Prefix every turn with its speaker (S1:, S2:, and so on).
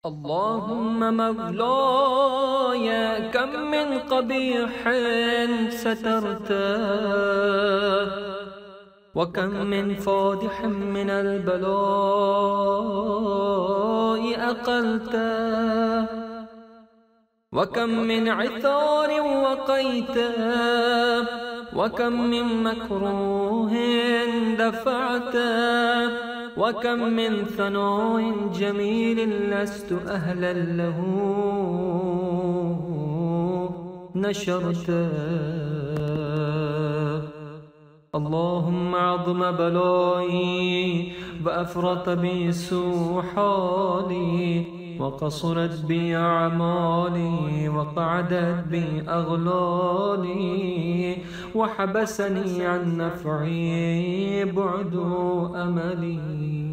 S1: اللهم مولاي كم من قبيح سترته، وكم من فادح من البلاء أقلته، وكم من عثار وقيته، وكم من مكروه دفعته، وكم من ثناء جميل لست أهلا له نشرته. اللهم عظم بلائي وأفرط بي سوء حالي، وقصرت بي أعمالي، وقعدت بي أغلالي، وحبسني عن نفعي بعد أملي.